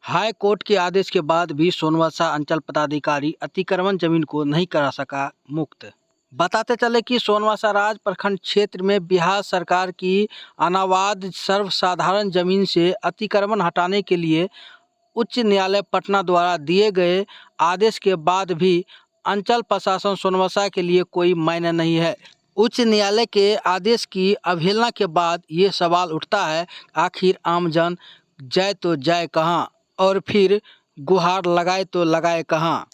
High court के आदेश के बाद भी सोनवर्षा अंचल पदाधिकारी अतिक्रमण जमीन को नहीं करा सका मुक्त। बताते चले कि सोनवर्षा राज प्रखंड क्षेत्र में बिहार सरकार की अनावाद सर्वसाधारण जमीन से अतिक्रमण हटाने के लिए उच्च न्यायालय पटना द्वारा दिए गए आदेश के बाद भी अंचल प्रशासन सोनवर्षा के लिए कोई मायने नहीं है। उच्च न्यायालय के आदेश की अवहेलना के बाद ये सवाल उठता है, आखिर आमजन जाए तो जाए कहाँ और फिर गुहार लगाए तो लगाए कहाँ।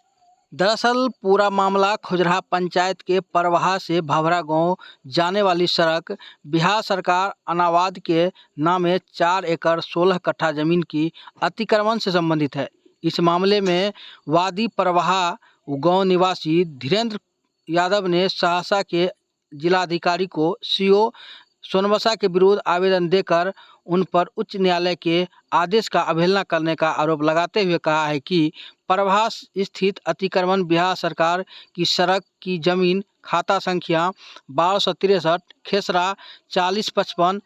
दरअसल पूरा मामला खुजराहा पंचायत के परवाहा से भाभरा गांव जाने वाली सड़क बिहार सरकार अनावाद के नामे 4 एकड़ 16 कट्ठा जमीन की अतिक्रमण से संबंधित है। इस मामले में वादी परवाहा गांव निवासी धीरेन्द्र यादव ने सहरसा के जिलाधिकारी को सीओ सोनवर्षा के विरुद्ध आवेदन देकर उन पर उच्च न्यायालय के आदेश का अवहेलना करने का आरोप लगाते हुए कहा है कि परवाहा स्थित अतिक्रमण बिहार सरकार की सड़क की जमीन खाता संख्या 1263 खेसरा 4055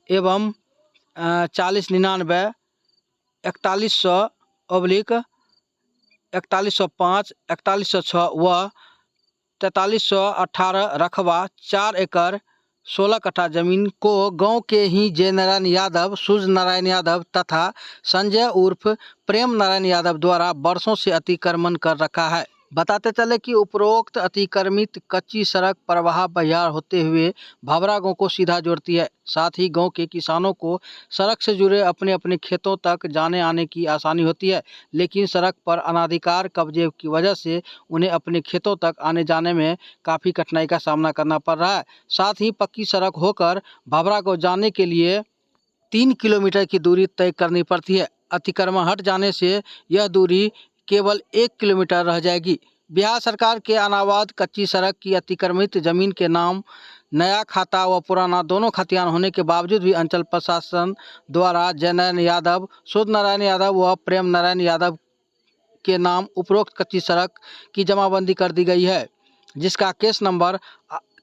एवं 4099 4100/4105 4106 व 4318 रकबा 4 एकड़ 16 कट्ठा जमीन को गांव के ही जय नारायण यादव, सूर्य नारायण यादव तथा संजय उर्फ प्रेम नारायण यादव द्वारा वर्षों से अतिक्रमण कर रखा है। बताते चले कि उपरोक्त अतिक्रमित कच्ची सड़क परवाहा बहियार होते हुए भाभरा गांव को सीधा जोड़ती है। साथ ही गांव के किसानों को सड़क से जुड़े अपने अपने खेतों तक जाने आने की आसानी होती है, लेकिन सड़क पर अनाधिकार कब्जे की वजह से उन्हें अपने खेतों तक आने जाने में काफ़ी कठिनाई का सामना करना पड़ रहा है। साथ ही पक्की सड़क होकर भाभरा गांव जाने के लिए 3 किलोमीटर की दूरी तय करनी पड़ती है। अतिक्रमण हट जाने से यह दूरी केवल 1 किलोमीटर रह जाएगी। बिहार सरकार के अनावाद कच्ची सड़क की अतिक्रमित जमीन के नाम नया खाता व पुराना दोनों खतियान होने के बावजूद भी अंचल प्रशासन द्वारा जय नारायण यादव, सूर्य नारायण यादव व प्रेम नारायण यादव के नाम उपरोक्त कच्ची सड़क की जमाबंदी कर दी गई है, जिसका केस नंबर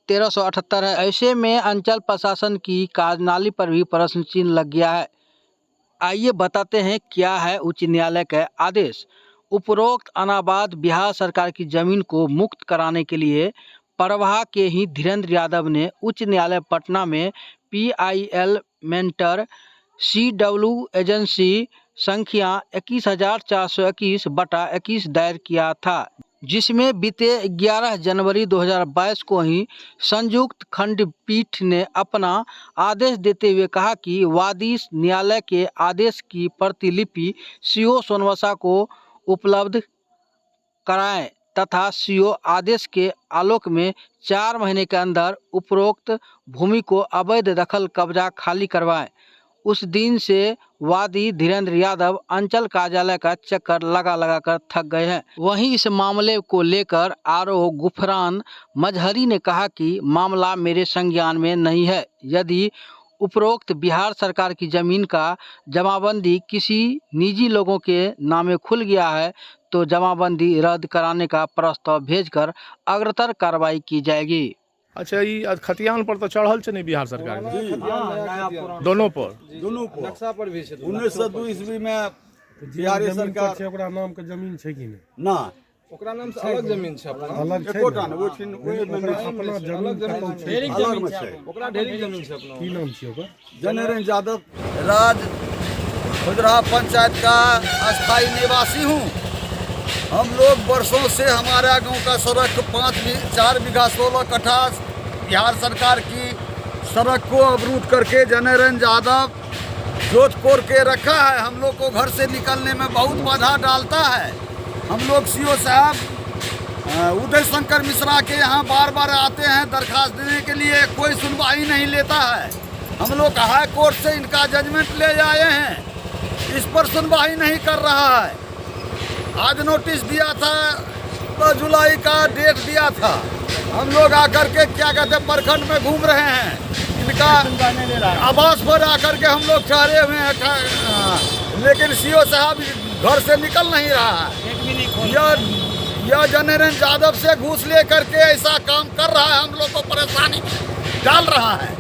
1378 है। ऐसे में अंचल प्रशासन की कार्यप्रणाली पर भी प्रश्न चिन्ह लग गया है। आइए बताते हैं क्या है उच्च न्यायालय का आदेश। उपरोक्त अनावाद बिहार सरकार की जमीन को मुक्त कराने के लिए परवाहा के ही धीरेन्द्र यादव ने उच्च न्यायालय पटना में PIL मेंटर CW एजेंसी संख्या 21421/21 दायर किया था, जिसमें बीते 11 जनवरी 2022 को ही संयुक्त खंडपीठ ने अपना आदेश देते हुए कहा कि वादी न्यायालय के आदेश की प्रतिलिपि सीओ सोनवर्षा को उपलब्ध कराएं तथा सीओ आदेश के आलोक में 4 महीने के अंदर उपरोक्त भूमि को अवैध दखल कब्जा खाली करवाएं। उस दिन से वादी धीरेन्द्र यादव अंचल कार्यालय का चक्कर लगा कर थक गए हैं। वहीं इस मामले को लेकर आरओ गुफरान मजहरी ने कहा कि मामला मेरे संज्ञान में नहीं है। यदि उपरोक्त बिहार सरकार की जमीन का जमाबंदी किसी निजी लोगों के नामे खुल गया है तो जमाबंदी रद्द कराने का प्रस्ताव भेजकर अग्रतर कार्रवाई की जाएगी। अच्छा, ये खतियान पर तो चढ़ल नहीं बिहार सरकार दोनों पर नक्शा पर भी 1902 ईस्वी में बिहार सरकार ओकरा नाम के जमीन छै कि नहीं? ना ओकरा नाम से अलग जमीन छै, अलग एकोटा ने वो छिन ओए में अपना जमीन ढेरी जमीन छै, ओकरा ढेरी जमीन छै अपना। की नाम छै ओकर? जय नारायण यादव, राज खुजराहा पंचायत का अस्थायी निवासी हूँ। हम लोग वर्षों से हमारा गांव का सड़क 4 बीघा 16 कट्ठा बिहार सरकार की सड़क को अवरुद्ध करके जय नारायण यादव जोत कोर के रखा है। हम लोग को घर से निकलने में बहुत बाधा डालता है। हम लोग सीओ साहब उदय शंकर मिश्रा के यहाँ बार बार आते हैं दरखास्त देने के लिए, कोई सुनवाई नहीं लेता है। हम लोग हाई कोर्ट से इनका जजमेंट ले आए हैं, इस पर सुनवाई नहीं कर रहा है। आज नोटिस दिया था, 2 जुलाई का डेट दिया था। हम लोग आकर के क्या कहते हैं प्रखंड में घूम रहे हैं, इनका आवास पर आकर के हम लोग ठहरे हुए हैं, लेकिन सीओ साहब घर से निकल नहीं रहा है। यह जय नारायण यादव से घूस ले करके ऐसा काम कर रहा है, हम लोग को परेशानी डाल रहा है।